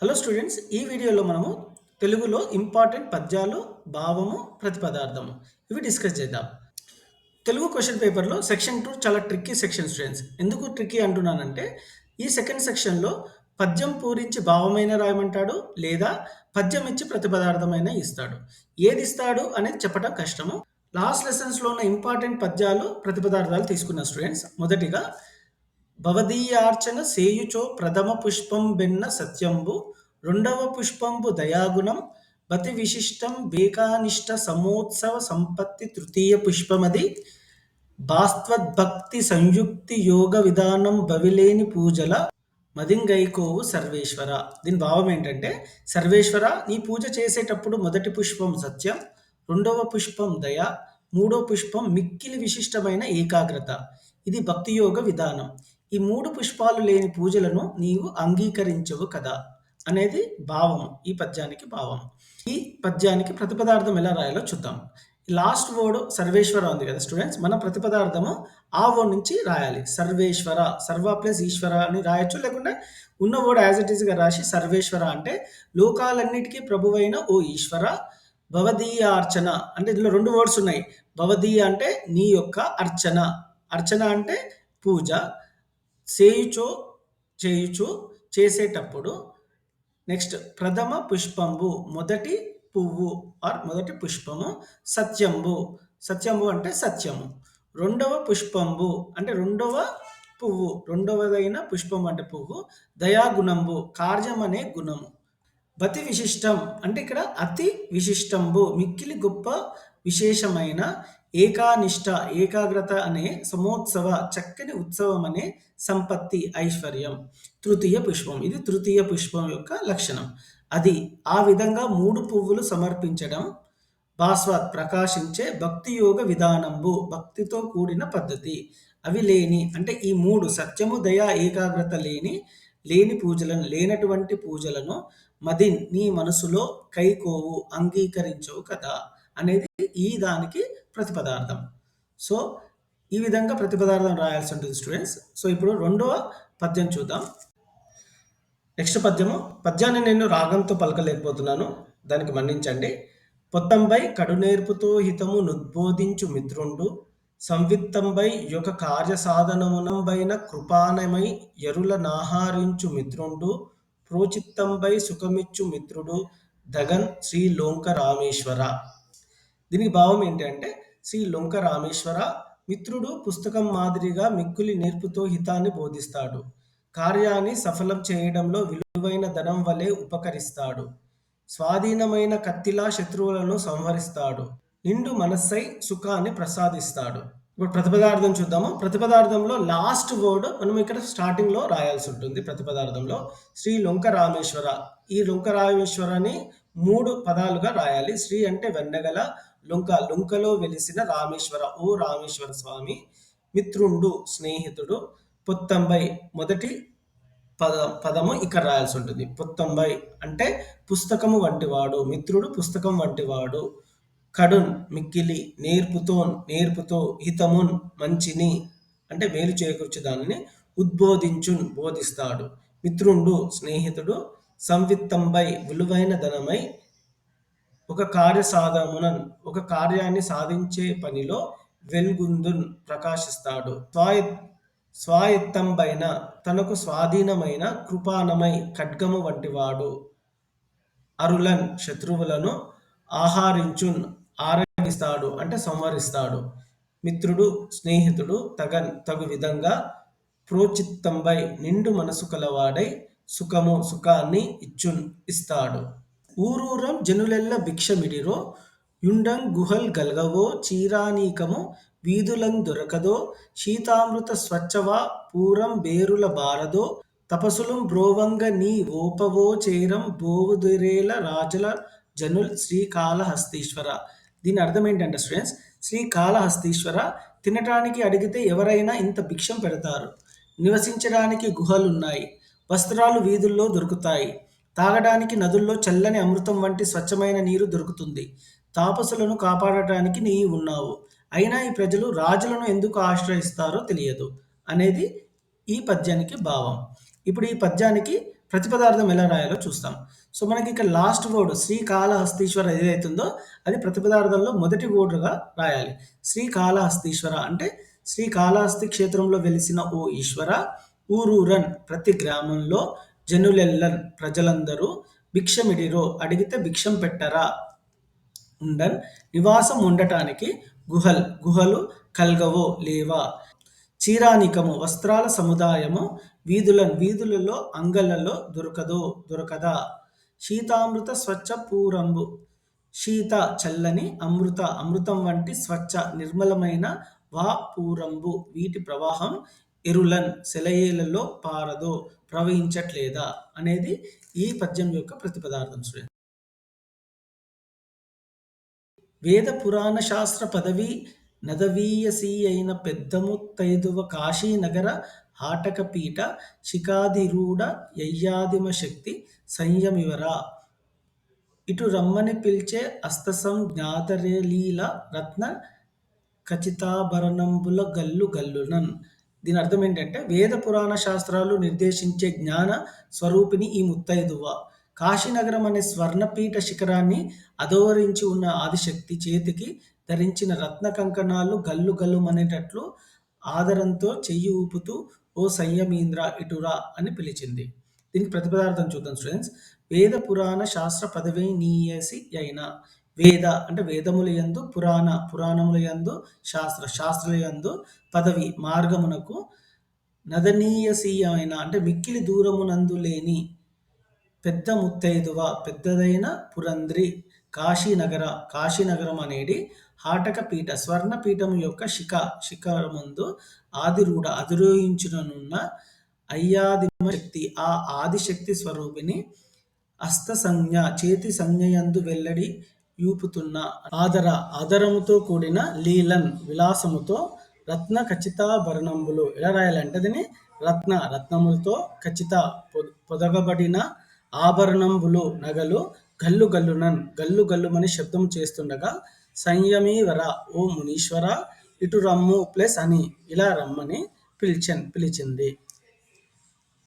Hello students, ఈ వీడియోలో మనము తెలుగులో ఇంపార్టెంట్ పద్యాలు, భావము, ప్రతిపదార్థము ఇవి డిస్కస్ చేద్దాం. తెలుగు క్వశ్చన్ పేపర్లో సెక్షన్ 2 చాలా ట్రిక్కీ సెక్షన్ స్టూడెంట్స్. ఎందుకు ట్రిక్కీ అంటున్నానంటే, ఈ సెకండ్ సెక్షన్లో పద్యం పూరించి భావమైన రాయమంటాడు, లేదా పద్యం ఇచ్చి ప్రతిపదార్థమైన ఇస్తాడు. ఏది ఇస్తాడు అనేది చెప్పడం కష్టము. లాస్ట్ లెసన్స్లో ఉన్న ఇంపార్టెంట్ పద్యాలు, ప్రతిపదార్థాలు తీసుకున్న స్టూడెంట్స్. మొదటిగా భవదీయార్చన సేయుచో ప్రథమ పుష్పం బెన్న సత్యంబు రెండవ పుష్పంబు దయాగుణం బతి విశిష్టం బేకానిష్ట సమోత్సవ సంపత్తి తృతీయ పుష్పమది భాస్త్వద్భక్తి సంయుక్తి యోగ విధానం బవిలేని పూజల మదింగైకోవు సర్వేశ్వర. దీని భావం ఏంటంటే, సర్వేశ్వర నీ పూజ చేసేటప్పుడు మొదటి పుష్పం సత్యం, రెండవ పుష్పం దయ, మూడో పుష్పం మిక్కిలి విశిష్టమైన ఏకాగ్రత. ఇది భక్తి యోగ విధానం. ఈ మూడు పుష్పాలు లేని పూజలను నీవు అంగీకరించవు కదా అనేది భావం. ఈ పద్యానికి భావం. ఈ పద్యానికి ప్రతిపదార్థం ఎలా రాయాలో చూద్దాం. లాస్ట్ వర్డ్ సర్వేశ్వర ఉంది కదా స్టూడెంట్స్, మన ప్రతిపదార్థము ఆ వర్డ్ నుంచి రాయాలి. సర్వేశ్వర, సర్వ ప్లస్ ఈశ్వర అని రాయొచ్చు, లేకుంటే ఉన్న వర్డ్ యాజ్ ఇట్ ఈస్గా రాసి సర్వేశ్వర అంటే లోకాలన్నిటికీ ప్రభువైన ఓ ఈశ్వర. భవదీయ అర్చన అంటే ఇందులో రెండు వర్డ్స్ ఉన్నాయి. భవదీయ అంటే నీ యొక్క అర్చన, అర్చన అంటే పూజ, చేయుచో చేయుచు చేసేటప్పుడు. నెక్స్ట్ ప్రథమ పుష్పంబు మొదటి పువ్వు ఆర్ మొదటి పుష్పము, సత్యంబు సత్యంబు అంటే సత్యము, రెండవ పుష్పంబు అంటే రెండవ పువ్వు, రెండవదైన పుష్పం అంటే పువ్వు, దయాగుణంబు కార్యం అనే గుణము, బతి విశిష్టం అంటే ఇక్కడ అతి విశిష్టంబు మిక్కిలి గొప్ప విశేషమైన, ఏకానిష్ట ఏకాగ్రత అనే సమోత్సవ చక్కని ఉత్సవం అనే సంపత్తి ఐశ్వర్యం, తృతీయ పుష్పం ఇది తృతీయ పుష్పం యొక్క లక్షణం. అది ఆ విధంగా మూడు పువ్వులు సమర్పించడం, భాస్వత్ ప్రకాశించే భక్తి యోగ విధానంబు భక్తితో కూడిన పద్ధతి. అవి లేని అంటే ఈ మూడు సత్యము దయ ఏకాగ్రత లేని పూజలను, లేనటువంటి పూజలను మదిన్ నీ మనసులో కైకోవు అంగీకరించవు కదా అనేది ఈ దానికి ప్రతిపదార్థం. సో ఈ విధంగా ప్రతిపదార్థం రాయాల్సి ఉంటుంది స్టూడెంట్స్. సో ఇప్పుడు రెండవ పద్యం చూద్దాం. నెక్స్ట్ పద్యాన్ని నేను రాగంతో పలకలేకపోతున్నాను, దానికి మన్నించండి. పొత్తంబై కడునేర్పుతో హితము నుద్బోధించు మిత్రుండు సంవిత్తంబై యొక్క కార్య సాధనమునంబైన కృపానమై ఎరుల నాహారించు మిత్రుండు ప్రోచిత్తంబై సుఖమిచ్చు మిత్రుడు దగన్ శ్రీ లోంక రామేశ్వర. దీనికి భావం ఏంటంటే, శ్రీ లొంక రామేశ్వర మిత్రుడు పుస్తకం మాదిరిగా మిక్కులి నేర్పుతో హితాన్ని బోధిస్తాడు, కార్యాన్ని సఫలం చేయడంలో విలువైన ధనం వలె ఉపకరిస్తాడు, స్వాధీనమైన కత్తిలా శత్రువులను సంహరిస్తాడు, నిండు మనస్సై సుఖాన్ని ప్రసాదిస్తాడు. ఇప్పుడు ప్రతిపదార్థం చూద్దాము. ప్రతిపదార్థంలో లాస్ట్ వర్డ్ మనం ఇక్కడ స్టార్టింగ్లో రాయాల్సి ఉంటుంది. ప్రతిపదార్థంలో శ్రీ లొంక రామేశ్వర, ఈ లొంక రామేశ్వరని మూడు పదాలుగా రాయాలి. శ్రీ అంటే వెన్నగల, లొంక లొంకలో వెలిసిన రామేశ్వర ఓ రామేశ్వర స్వామి, మిత్రుండు స్నేహితుడు, పొత్తంబై మొదటి పదము ఇక్కడ రాయాల్సి ఉంటుంది. పొత్తంబై అంటే పుస్తకము వంటివాడు, మిత్రుడు పుస్తకం వంటివాడు, కడున్ మిక్కిలి, నేర్పుతో, హితమున్ మంచిని అంటే మేలు చేకూర్చు దానిని, ఉద్బోధించున్ బోధిస్తాడు, మిత్రుండు స్నేహితుడు, సంవిత్తంబై విలువైన ధనమై, ఒక కార్య సాధమునన్ ఒక కార్యాన్ని సాధించే పనిలో వెల్గుందున్ ప్రకాశిస్తాడు, స్వాయత్తంబైన తనకు స్వాధీనమైన, కృపానమై ఖడ్గము వంటివాడు, అరులన్ శత్రువులను, ఆహారించున్ ఆరగిస్తాడు అంటే సంహరిస్తాడు, మిత్రుడు స్నేహితుడు, తగు విధంగా, ప్రోచిత్తంబై నిండు మనసు కలవాడై, సుఖాన్ని ఇస్తాడు. ఊరూరం జనులెల్ల భిక్షమిడిరో యుండం గుహల్ గల్గవో చీరానీకము వీధులం దొరకదో శీతామృత స్వచ్ఛవా పూరం బేరుల బారదో తపసులం బ్రోవంగ నీ ఓపవో చేరం బోవుదురేల రాజుల జనుల్ శ్రీకాళహస్తీశ్వర. దీని అర్థం ఏంటంటే స్టూడెంట్స్, శ్రీకాళహస్తీశ్వర తినటానికి అడిగితే ఎవరైనా ఇంత భిక్షం పెడతారు, నివసించడానికి గుహలున్నాయి, వస్త్రాలు వీధుల్లో దొరుకుతాయి, తాగడానికి నదుల్లో చల్లని అమృతం వంటి స్వచ్ఛమైన నీరు దొరుకుతుంది, తాపసులను కాపాడటానికి నీ ఉన్నావు, అయినా ఈ ప్రజలు రాజులను ఎందుకు ఆశ్రయిస్తారో తెలియదు అనేది ఈ పద్యానికి భావం. ఇప్పుడు ఈ పద్యానికి ప్రతిపదార్థం ఎలా రాయాలో చూస్తాం. సో, మనకి ఇక్కడ లాస్ట్ వర్డ్ శ్రీకాళహస్తీశ్వర ఏదైతుందో అది ప్రతిపదార్థంలో మొదటి వర్డ్‌గా రాయాలి. శ్రీకాళహస్తీశ్వర అంటే శ్రీకాళహస్తి క్షేత్రంలో వెలిసిన ఓ ఈశ్వర, ఊరూరన్ ప్రతి గ్రామంలో, జనులెల్లన్ ప్రజలందరూ, భిక్షమిడిరో అడిగితే భిక్షం పెట్టరా, ఉండన్ నివాసం ఉండటానికి, గుహలు కల్గవో లేవా, చీరానికము వస్త్రాల సముదాయము, వీధులలో అంగళ్ళలో దొరకదా, శీతామృత స్వచ్ఛ పూరంబు, శీత చల్లని, అమృతం వంటి స్వచ్ఛ నిర్మలమైన, వా పూరంబు వీటి ప్రవాహం, ఎరులన్ సెలయేళ్లలో పారదో ప్రవహించట్లేదా అనేది ఈ పద్యం యొక్క ప్రతిపదార్థం స్టూడెంట్. వేద పురాణ శాస్త్ర పదవి నదవీయసీ అయిన పెద్ద ముత్తైదువ కాశీనగర హాటకపీఠ శిఖాధిరూఢ యయ్యాదిమ శక్తి సంయమివరా, ఇటు రమ్మని పిలిచే అస్తసం జ్ఞాతరేలీల రత్న ఖచితాభరణంబుల గల్లునన్. దీని అర్థం ఏంటంటే వేద పురాణ శాస్త్రాలు నిర్దేశించే జ్ఞాన స్వరూపిణి ఈ ముత్తైదువ కాశీనగరం అనే స్వర్ణపీఠ శిఖరాన్ని అధోవరించి ఉన్న ఆదిశక్తి చేతికి ధరించిన రత్న కంకణాలు గల్లుమనేటట్లు ఆదరంతో చెయ్యి ఊపుతూ ఓ సంయమీంద్ర ఇటురా అని పిలిచింది. దీనికి ప్రతిపదార్థం చూద్దాం స్టూడెంట్స్. వేద పురాణ శాస్త్ర పదవి నీయసి అయిన, వేద అంటే వేదములయందు, పురాణములయందు, శాస్త్రములయందు, పదవి మార్గమునకు, నదనీయసీయమైన అంటే మిక్కిలి దూరమునందు లేని, పెద్ద ముత్తైదువ పెద్దదైన, పురంద్రి కాశీనగరం అనేది, హాటక పీఠ స్వర్ణపీఠము యొక్క శిఖరముందు, ఆదిరూఢ అధిరోహించునున్న, అయ్యాదిమ శక్తి ఆ ఆదిశక్తి స్వరూపిణి, హస్త సంజ్ఞ చేతి సంజ్ఞయందు వెల్లడి యూపుతున్న, ఆదరముతో కూడిన, లీలన్ విలాసముతో, రత్న ఖచితాభరణంబులు ఎలా రాయాలంటే దీన్ని రత్నములతో, ఖచిత పొదగబడిన, ఆభరణంబులు నగలు, గల్లుమని శబ్దం చేస్తుండగా, సంయమీవర ఓ మునీశ్వర, ఇటు రమ్ము ప్లస్ అని ఇలా రమ్మని పిలిచింది.